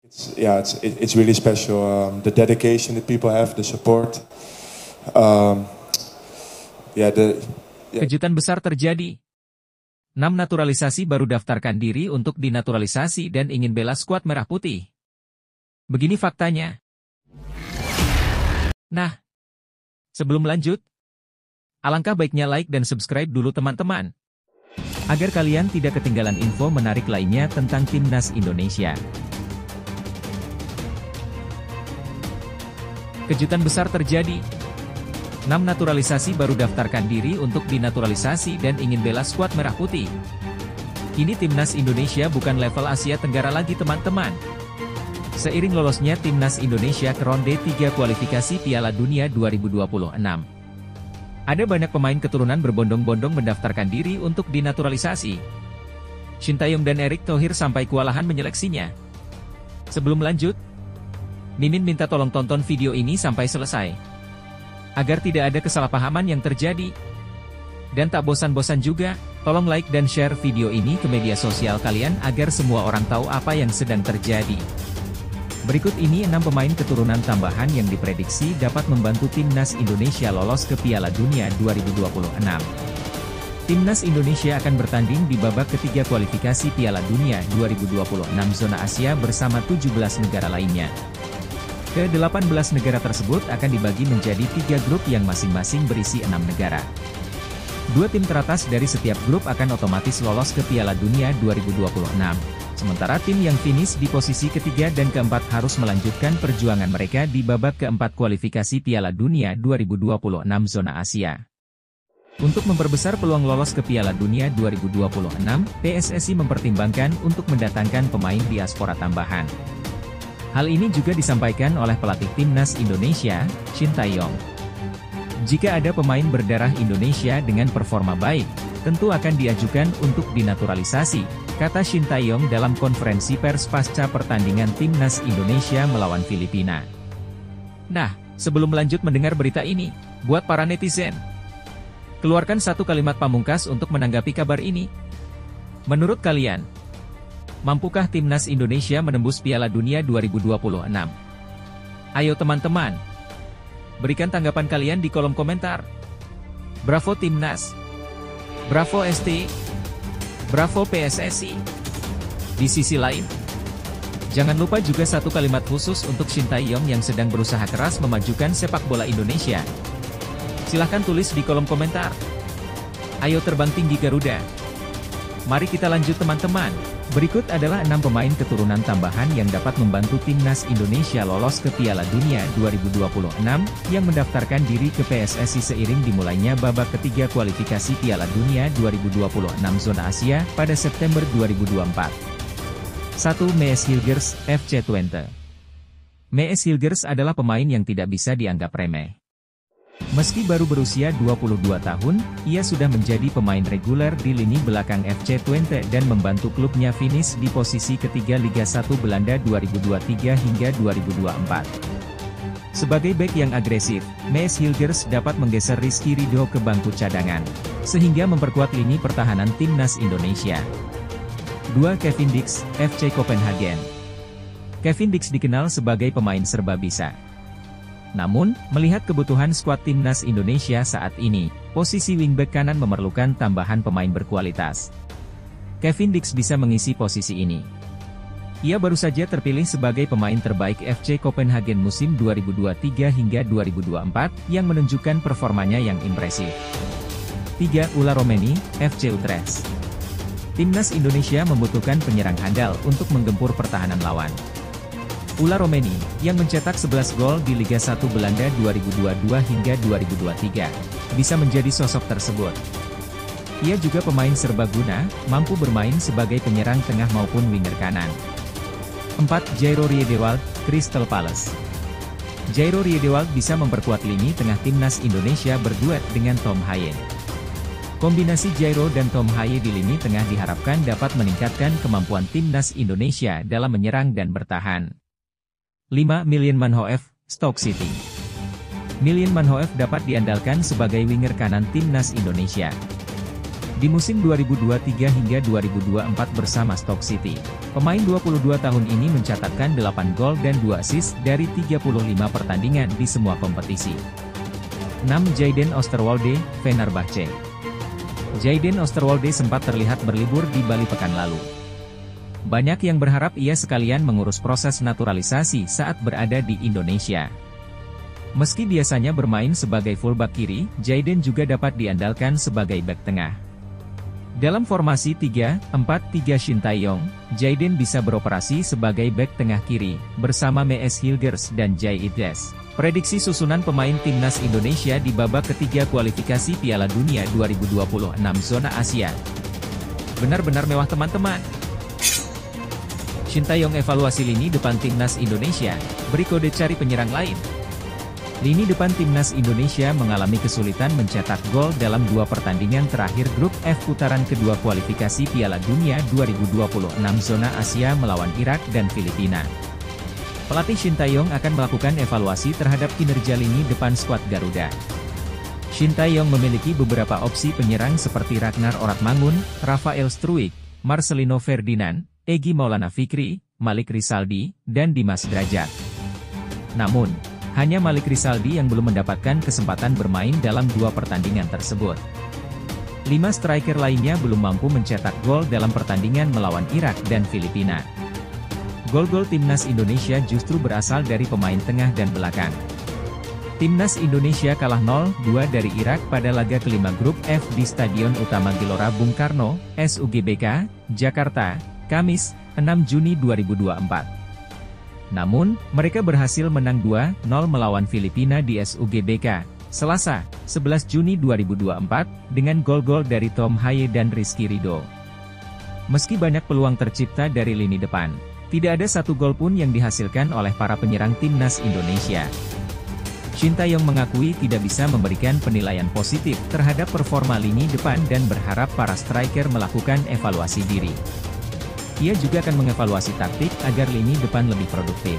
It's really special. The dedication that people have, the support. Um, yeah, the yeah. Kejutan besar terjadi. 6 naturalisasi baru daftarkan diri untuk dinaturalisasi dan ingin bela skuad merah putih. Begini faktanya. Nah, sebelum lanjut, alangkah baiknya like dan subscribe dulu teman-teman, agar kalian tidak ketinggalan info menarik lainnya tentang Timnas Indonesia. Kejutan besar terjadi. 6 naturalisasi baru daftarkan diri untuk dinaturalisasi dan ingin bela skuad merah putih. Kini Timnas Indonesia bukan level Asia Tenggara lagi teman-teman. Seiring lolosnya Timnas Indonesia ke ronde 3 kualifikasi Piala Dunia 2026. Ada banyak pemain keturunan berbondong-bondong mendaftarkan diri untuk dinaturalisasi. Shin Tae-yong dan Erick Thohir sampai kewalahan menyeleksinya. Sebelum lanjut, Mimin minta tolong tonton video ini sampai selesai, agar tidak ada kesalahpahaman yang terjadi. Dan tak bosan-bosan juga, tolong like dan share video ini ke media sosial kalian agar semua orang tahu apa yang sedang terjadi. Berikut ini 6 pemain keturunan tambahan yang diprediksi dapat membantu Timnas Indonesia lolos ke Piala Dunia 2026. Timnas Indonesia akan bertanding di babak ketiga kualifikasi Piala Dunia 2026 zona Asia bersama 17 negara lainnya. Ke-18 negara tersebut akan dibagi menjadi 3 grup yang masing-masing berisi 6 negara. 2 tim teratas dari setiap grup akan otomatis lolos ke Piala Dunia 2026. Sementara tim yang finish di posisi ketiga dan keempat harus melanjutkan perjuangan mereka di babak keempat kualifikasi Piala Dunia 2026 zona Asia. Untuk memperbesar peluang lolos ke Piala Dunia 2026, PSSI mempertimbangkan untuk mendatangkan pemain diaspora tambahan. Hal ini juga disampaikan oleh pelatih Timnas Indonesia, Shin Tae-yong. Jika ada pemain berdarah Indonesia dengan performa baik, tentu akan diajukan untuk dinaturalisasi, kata Shin Tae-yong dalam konferensi pers pasca pertandingan Timnas Indonesia melawan Filipina. Nah, sebelum lanjut mendengar berita ini, buat para netizen, keluarkan satu kalimat pamungkas untuk menanggapi kabar ini. Menurut kalian, mampukah Timnas Indonesia menembus Piala Dunia 2026? Ayo teman-teman, berikan tanggapan kalian di kolom komentar. Bravo Timnas, bravo ST, bravo PSSI. Di sisi lain, jangan lupa juga satu kalimat khusus untuk Shin Tae-yong yang sedang berusaha keras memajukan sepak bola Indonesia. Silahkan tulis di kolom komentar. Ayo terbang tinggi Garuda. Mari kita lanjut teman-teman. Berikut adalah 6 pemain keturunan tambahan yang dapat membantu Timnas Indonesia lolos ke Piala Dunia 2026, yang mendaftarkan diri ke PSSI seiring dimulainya babak ketiga kualifikasi Piala Dunia 2026 zona Asia pada September 2024. 1. Mees Hilgers, FC Twente. Mees Hilgers adalah pemain yang tidak bisa dianggap remeh. Meski baru berusia 22 tahun, ia sudah menjadi pemain reguler di lini belakang FC Twente dan membantu klubnya finish di posisi ketiga Liga 1 Belanda 2023 hingga 2024. Sebagai bek yang agresif, Mees Hilgers dapat menggeser Rizky Ridho ke bangku cadangan, sehingga memperkuat lini pertahanan Timnas Indonesia. 2. Kevin Dix, FC Copenhagen. Kevin Dix dikenal sebagai pemain serba bisa. Namun, melihat kebutuhan skuad Timnas Indonesia saat ini, posisi wingback kanan memerlukan tambahan pemain berkualitas. Kevin Dix bisa mengisi posisi ini. Ia baru saja terpilih sebagai pemain terbaik FC Copenhagen musim 2023 hingga 2024, yang menunjukkan performanya yang impresif. 3. Ula Romeni, FC Utrecht. Timnas Indonesia membutuhkan penyerang handal untuk menggempur pertahanan lawan. Ula Romeni, yang mencetak 11 gol di Liga 1 Belanda 2022 hingga 2023, bisa menjadi sosok tersebut. Ia juga pemain serbaguna, mampu bermain sebagai penyerang tengah maupun winger kanan. 4. Jairo Riedewald, Crystal Palace. Jairo Riedewald bisa memperkuat lini tengah Timnas Indonesia berduet dengan Tom Haye. Kombinasi Jairo dan Tom Haye di lini tengah diharapkan dapat meningkatkan kemampuan Timnas Indonesia dalam menyerang dan bertahan. 5. Miljan Manhoef, Stoke City. Miljan Manhoef dapat diandalkan sebagai winger kanan Timnas Indonesia. Di musim 2023 hingga 2024 bersama Stoke City, pemain 22 tahun ini mencatatkan 8 gol dan 2 assist dari 35 pertandingan di semua kompetisi. 6. Jayden Oosterwolde, Fenerbahce. Jayden Oosterwolde sempat terlihat berlibur di Bali pekan lalu. Banyak yang berharap ia sekalian mengurus proses naturalisasi saat berada di Indonesia. Meski biasanya bermain sebagai fullback kiri, Jayden juga dapat diandalkan sebagai bek tengah. Dalam formasi 3-4-3 Shin Tae-yong, Jayden bisa beroperasi sebagai bek tengah kiri, bersama Mees Hilgers dan Jay Idles. Prediksi susunan pemain timnas Indonesia di babak ketiga kualifikasi Piala Dunia 2026 zona Asia. Benar-benar mewah teman-teman. Shin Tae-yong evaluasi lini depan timnas Indonesia, beri kode cari penyerang lain. Lini depan timnas Indonesia mengalami kesulitan mencetak gol dalam 2 pertandingan terakhir grup F putaran kedua kualifikasi Piala Dunia 2026 zona Asia melawan Irak dan Filipina. Pelatih Shin Tae-yong akan melakukan evaluasi terhadap kinerja lini depan skuad Garuda. Shin Tae-yong memiliki beberapa opsi penyerang seperti Ragnar Oratmangun, Rafael Struijk, Marcelino Ferdinand, Egy Maulana Fikri, Malik Rizaldi, dan Dimas Drajat. Namun, hanya Malik Rizaldi yang belum mendapatkan kesempatan bermain dalam 2 pertandingan tersebut. 5 striker lainnya belum mampu mencetak gol dalam pertandingan melawan Irak dan Filipina. Gol-gol timnas Indonesia justru berasal dari pemain tengah dan belakang. Timnas Indonesia kalah 0-2 dari Irak pada laga kelima grup F di Stadion Utama Gelora Bung Karno, SUGBK, Jakarta, Kamis, 6 Juni 2024. Namun, mereka berhasil menang 2-0 melawan Filipina di SUGBK, Selasa, 11 Juni 2024, dengan gol-gol dari Tom Haye dan Rizky Ridho. Meski banyak peluang tercipta dari lini depan, tidak ada satu gol pun yang dihasilkan oleh para penyerang timnas Indonesia. Shin Tae-yong mengakui tidak bisa memberikan penilaian positif terhadap performa lini depan dan berharap para striker melakukan evaluasi diri. Ia juga akan mengevaluasi taktik agar lini depan lebih produktif.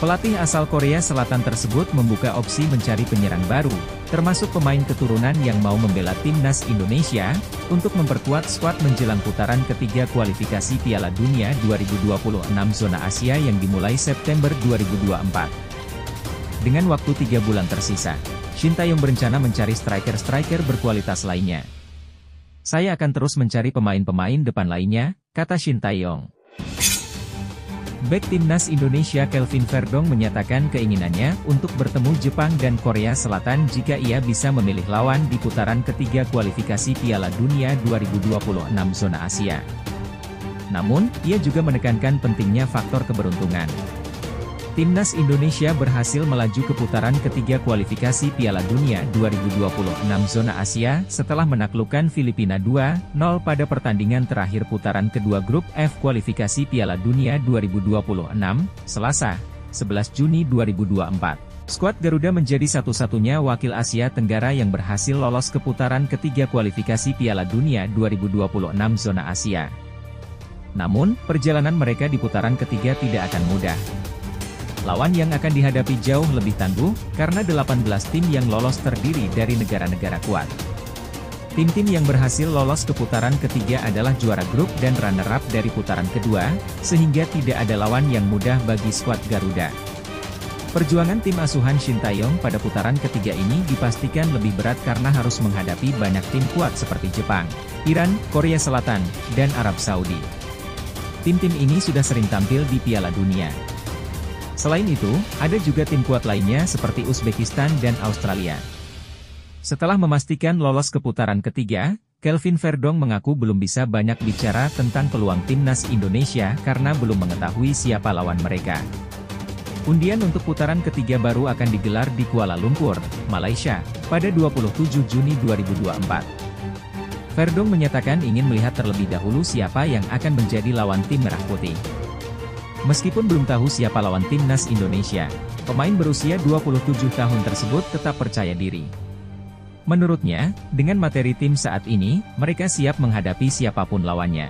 Pelatih asal Korea Selatan tersebut membuka opsi mencari penyerang baru, termasuk pemain keturunan yang mau membela timnas Indonesia, untuk memperkuat skuad menjelang putaran ketiga kualifikasi Piala Dunia 2026 zona Asia yang dimulai September 2024. Dengan waktu 3 bulan tersisa, Shin Tae-yong berencana mencari striker-striker berkualitas lainnya. Saya akan terus mencari pemain-pemain depan lainnya, kata Shin Tae-yong. Bek timnas Indonesia Kelvin Verdong menyatakan keinginannya untuk bertemu Jepang dan Korea Selatan jika ia bisa memilih lawan di putaran ketiga kualifikasi Piala Dunia 2026 zona Asia. Namun, ia juga menekankan pentingnya faktor keberuntungan. Timnas Indonesia berhasil melaju ke putaran ketiga kualifikasi Piala Dunia 2026 zona Asia setelah menaklukkan Filipina 2-0 pada pertandingan terakhir putaran kedua grup F kualifikasi Piala Dunia 2026, Selasa, 11 Juni 2024. Skuad Garuda menjadi satu-satunya wakil Asia Tenggara yang berhasil lolos ke putaran ketiga kualifikasi Piala Dunia 2026 zona Asia. Namun, perjalanan mereka di putaran ketiga tidak akan mudah. Lawan yang akan dihadapi jauh lebih tangguh, karena 18 tim yang lolos terdiri dari negara-negara kuat. Tim-tim yang berhasil lolos ke putaran ketiga adalah juara grup dan runner-up dari putaran kedua, sehingga tidak ada lawan yang mudah bagi skuad Garuda. Perjuangan tim asuhan Shin Tae-yong pada putaran ketiga ini dipastikan lebih berat karena harus menghadapi banyak tim kuat seperti Jepang, Iran, Korea Selatan, dan Arab Saudi. Tim-tim ini sudah sering tampil di Piala Dunia. Selain itu, ada juga tim kuat lainnya seperti Uzbekistan dan Australia. Setelah memastikan lolos ke putaran ketiga, Kelvin Verdong mengaku belum bisa banyak bicara tentang peluang timnas Indonesia karena belum mengetahui siapa lawan mereka. Undian untuk putaran ketiga baru akan digelar di Kuala Lumpur, Malaysia, pada 27 Juni 2024. Verdong menyatakan ingin melihat terlebih dahulu siapa yang akan menjadi lawan tim Merah Putih. Meskipun belum tahu siapa lawan timnas Indonesia, pemain berusia 27 tahun tersebut tetap percaya diri. Menurutnya, dengan materi tim saat ini, mereka siap menghadapi siapapun lawannya.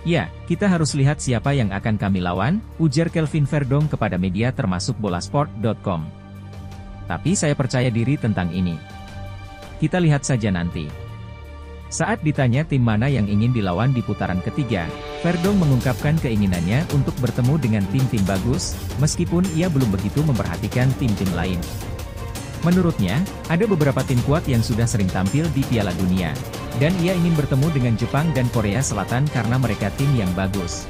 Ya, kita harus lihat siapa yang akan kami lawan, ujar Kelvin Verdong kepada media termasuk bolasport.com. Tapi saya percaya diri tentang ini. Kita lihat saja nanti. Saat ditanya tim mana yang ingin dilawan di putaran ketiga, Verdong mengungkapkan keinginannya untuk bertemu dengan tim-tim bagus, meskipun ia belum begitu memperhatikan tim-tim lain. Menurutnya, ada beberapa tim kuat yang sudah sering tampil di Piala Dunia, dan ia ingin bertemu dengan Jepang dan Korea Selatan karena mereka tim yang bagus.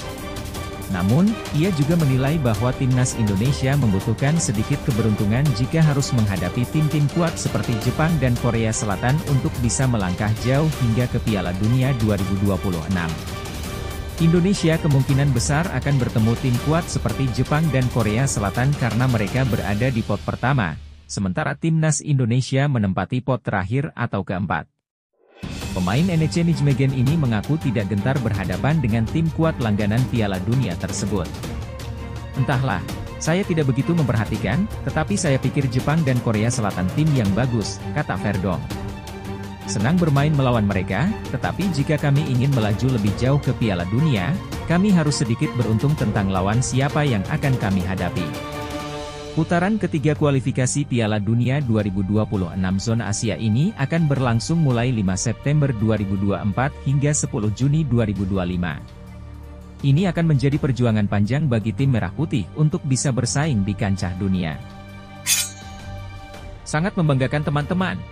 Namun, ia juga menilai bahwa timnas Indonesia membutuhkan sedikit keberuntungan jika harus menghadapi tim-tim kuat seperti Jepang dan Korea Selatan untuk bisa melangkah jauh hingga ke Piala Dunia 2026. Indonesia kemungkinan besar akan bertemu tim kuat seperti Jepang dan Korea Selatan karena mereka berada di pot pertama, sementara timnas Indonesia menempati pot terakhir atau keempat. Pemain NEC Nijmegen ini mengaku tidak gentar berhadapan dengan tim kuat langganan Piala Dunia tersebut. Entahlah, saya tidak begitu memperhatikan, tetapi saya pikir Jepang dan Korea Selatan tim yang bagus, kata Verdong. Senang bermain melawan mereka, tetapi jika kami ingin melaju lebih jauh ke Piala Dunia, kami harus sedikit beruntung tentang lawan siapa yang akan kami hadapi. Putaran ketiga kualifikasi Piala Dunia 2026 zona Asia ini akan berlangsung mulai 5 September 2024 hingga 10 Juni 2025. Ini akan menjadi perjuangan panjang bagi tim Merah Putih untuk bisa bersaing di kancah dunia. Sangat membanggakan teman-teman.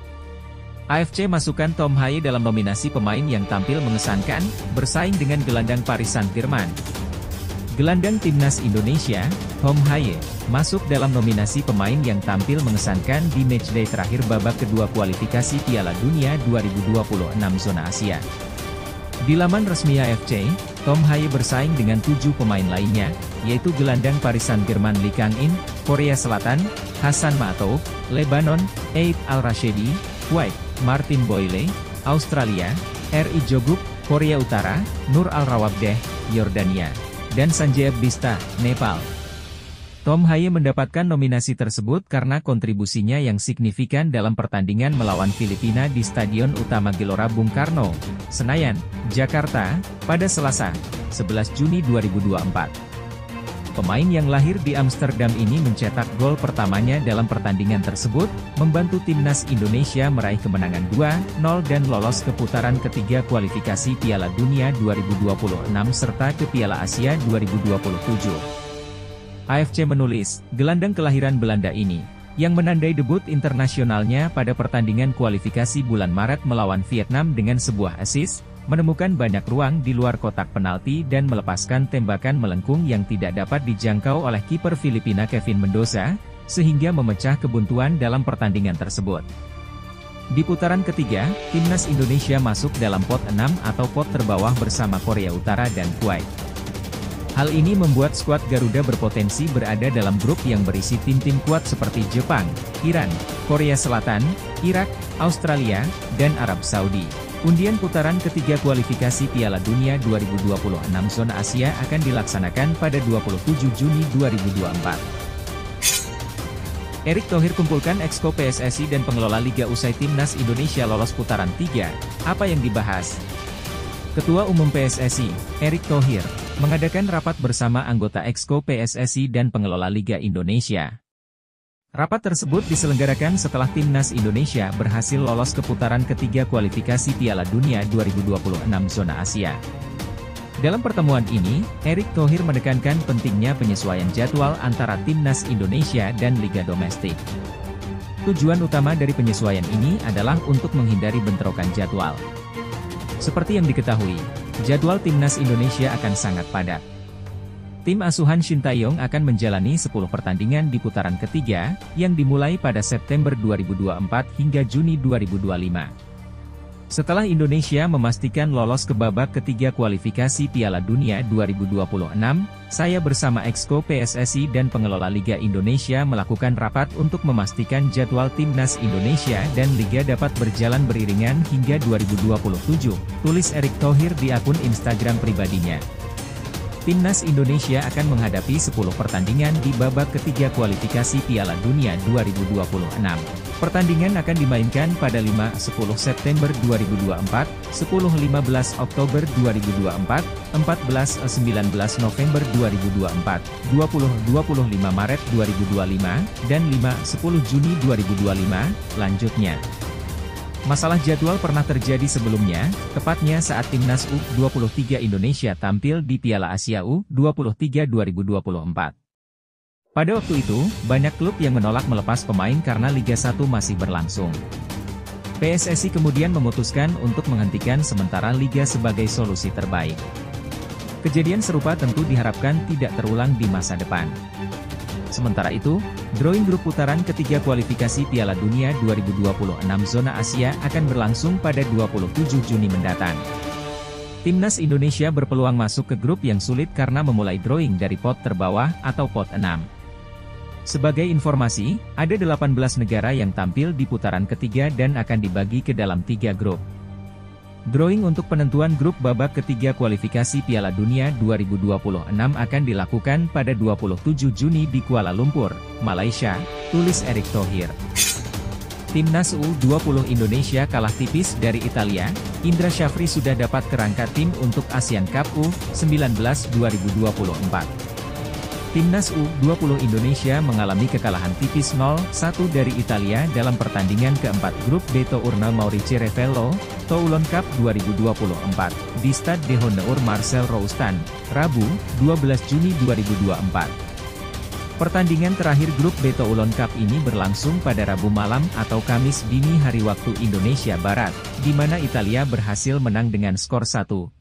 AFC masukkan Tom Haye dalam nominasi pemain yang tampil mengesankan, bersaing dengan gelandang Paris Saint-Germain. Gelandang timnas Indonesia, Tom Haye, masuk dalam nominasi pemain yang tampil mengesankan di matchday terakhir babak kedua kualifikasi Piala Dunia 2026 zona Asia. Di laman resmi AFC, Tom Haye bersaing dengan 7 pemain lainnya, yaitu gelandang Paris Saint-Germain Lee Kang-in, Korea Selatan, Hassan Maato, Lebanon, Eid Al-Rashidi, Kuwait, Martin Boyle, Australia, RI Joguk, Korea Utara, Nur Al-Rawabdeh, Yordania, dan Sanjay Bista, Nepal. Tom Haye mendapatkan nominasi tersebut karena kontribusinya yang signifikan dalam pertandingan melawan Filipina di Stadion Utama Gelora Bung Karno, Senayan, Jakarta, pada Selasa, 11 Juni 2024. Pemain yang lahir di Amsterdam ini mencetak gol pertamanya dalam pertandingan tersebut, membantu timnas Indonesia meraih kemenangan 2-0 dan lolos ke putaran ketiga kualifikasi Piala Dunia 2026 serta ke Piala Asia 2027. AFC menulis, gelandang kelahiran Belanda ini, yang menandai debut internasionalnya pada pertandingan kualifikasi bulan Maret melawan Vietnam dengan sebuah assist, menemukan banyak ruang di luar kotak penalti dan melepaskan tembakan melengkung yang tidak dapat dijangkau oleh kiper Filipina Kevin Mendoza, sehingga memecah kebuntuan dalam pertandingan tersebut. Di putaran ketiga, timnas Indonesia masuk dalam pot 6 atau pot terbawah bersama Korea Utara dan Kuwait. Hal ini membuat skuad Garuda berpotensi berada dalam grup yang berisi tim-tim kuat seperti Jepang, Iran, Korea Selatan, Irak, Australia, dan Arab Saudi. Undian putaran ketiga kualifikasi Piala Dunia 2026 zona Asia akan dilaksanakan pada 27 Juni 2024. Erick Thohir kumpulkan Exco PSSI dan pengelola Liga usai timnas Indonesia lolos putaran 3. Apa yang dibahas? Ketua Umum PSSI, Erick Thohir, mengadakan rapat bersama anggota Exco PSSI dan pengelola Liga Indonesia. Rapat tersebut diselenggarakan setelah timnas Indonesia berhasil lolos ke putaran ketiga kualifikasi Piala Dunia 2026 zona Asia. Dalam pertemuan ini, Erick Thohir menekankan pentingnya penyesuaian jadwal antara timnas Indonesia dan liga domestik. Tujuan utama dari penyesuaian ini adalah untuk menghindari bentrokan jadwal. Seperti yang diketahui, jadwal timnas Indonesia akan sangat padat. Tim asuhan Shin Tae-yong akan menjalani 10 pertandingan di putaran ketiga, yang dimulai pada September 2024 hingga Juni 2025. Setelah Indonesia memastikan lolos ke babak ketiga kualifikasi Piala Dunia 2026, saya bersama Exco PSSI dan pengelola Liga Indonesia melakukan rapat untuk memastikan jadwal timnas Indonesia dan Liga dapat berjalan beriringan hingga 2027, tulis Erick Thohir di akun Instagram pribadinya. Timnas Indonesia akan menghadapi 10 pertandingan di babak ketiga kualifikasi Piala Dunia 2026. Pertandingan akan dimainkan pada 5-10 September 2024, 10-15 Oktober 2024, 14-19 November 2024, 20-25 Maret 2025, dan 5-10 Juni 2025, lanjutnya. Masalah jadwal pernah terjadi sebelumnya, tepatnya saat Timnas U23 Indonesia tampil di Piala Asia U23 2024. Pada waktu itu, banyak klub yang menolak melepas pemain karena Liga 1 masih berlangsung. PSSI kemudian memutuskan untuk menghentikan sementara Liga sebagai solusi terbaik. Kejadian serupa tentu diharapkan tidak terulang di masa depan. Sementara itu, drawing grup putaran ketiga kualifikasi Piala Dunia 2026 zona Asia akan berlangsung pada 27 Juni mendatang. Timnas Indonesia berpeluang masuk ke grup yang sulit karena memulai drawing dari pot terbawah atau pot 6. Sebagai informasi, ada 18 negara yang tampil di putaran ketiga dan akan dibagi ke dalam 3 grup. Drawing untuk penentuan grup babak ketiga kualifikasi Piala Dunia 2026 akan dilakukan pada 27 Juni di Kuala Lumpur, Malaysia, tulis Erick Thohir. Timnas U20 Indonesia kalah tipis dari Italia. Indra Syafri sudah dapat kerangka tim untuk Asian Cup U19 2024. Timnas U20 Indonesia mengalami kekalahan tipis 0-1 dari Italia dalam pertandingan keempat grup B Tournoi Maurice Revello, Toulon Cup 2024, di Stade de Honneur Marcel Roustan, Rabu, 12 Juni 2024. Pertandingan terakhir grup B Toulon Cup ini berlangsung pada Rabu malam atau Kamis dini hari waktu Indonesia Barat, di mana Italia berhasil menang dengan skor 1-0.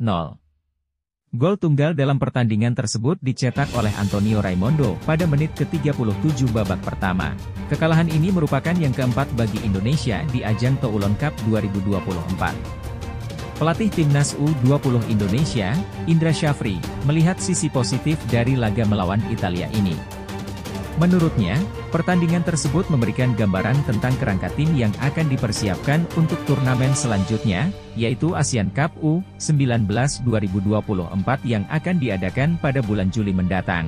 Gol tunggal dalam pertandingan tersebut dicetak oleh Antonio Raimondo pada menit ke-37 babak pertama. Kekalahan ini merupakan yang keempat bagi Indonesia di ajang Toulon Cup 2024. Pelatih Timnas U20 Indonesia, Indra Syafri, melihat sisi positif dari laga melawan Italia ini. Menurutnya, pertandingan tersebut memberikan gambaran tentang kerangka tim yang akan dipersiapkan untuk turnamen selanjutnya, yaitu Asian Cup U19 2024 yang akan diadakan pada bulan Juli mendatang.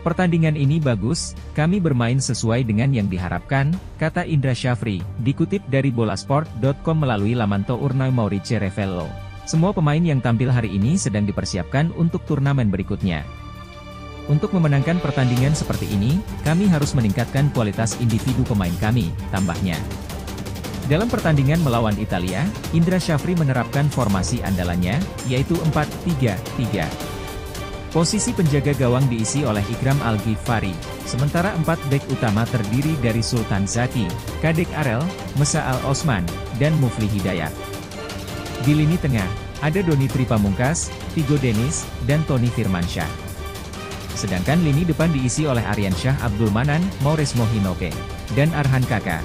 Pertandingan ini bagus, kami bermain sesuai dengan yang diharapkan, kata Indra Syafri, dikutip dari bolasport.com melalui laman Tournoi Maurice Revello. Semua pemain yang tampil hari ini sedang dipersiapkan untuk turnamen berikutnya. Untuk memenangkan pertandingan seperti ini, kami harus meningkatkan kualitas individu pemain kami, tambahnya. Dalam pertandingan melawan Italia, Indra Syafri menerapkan formasi andalannya, yaitu 4-3-3. Posisi penjaga gawang diisi oleh Ikram Al-Ghifari, sementara 4 bek utama terdiri dari Sultan Zaki, Kadek Arel, Mesa Al-Osman, dan Mufli Hidayat. Di lini tengah, ada Doni Tripamungkas, Vigo Dennis, dan Tony Firmansyah. Sedangkan lini depan diisi oleh Aryan Syah Abdul Manan, Maurice Mohinoke, dan Arhan Kaka.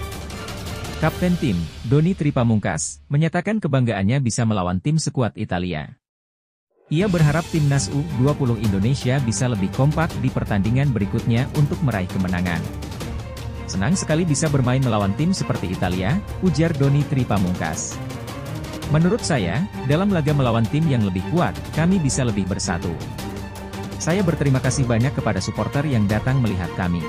Kapten tim, Doni Tripamungkas, menyatakan kebanggaannya bisa melawan tim sekuat Italia. Ia berharap Timnas U20 Indonesia bisa lebih kompak di pertandingan berikutnya untuk meraih kemenangan. Senang sekali bisa bermain melawan tim seperti Italia, ujar Doni Tripamungkas. Menurut saya, dalam laga melawan tim yang lebih kuat, kami bisa lebih bersatu. Saya berterima kasih banyak kepada supporter yang datang melihat kami.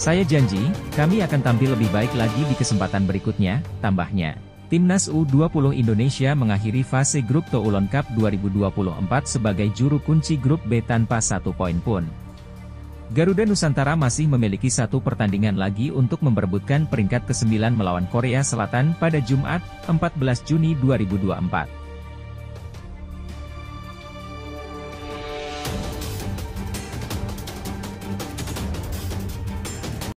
Saya janji, kami akan tampil lebih baik lagi di kesempatan berikutnya, tambahnya. Timnas U20 Indonesia mengakhiri fase grup Toulon Cup 2024 sebagai juru kunci grup B tanpa 1 poin pun. Garuda Nusantara masih memiliki 1 pertandingan lagi untuk memperebutkan peringkat ke-9 melawan Korea Selatan pada Jumat, 14 Juni 2024.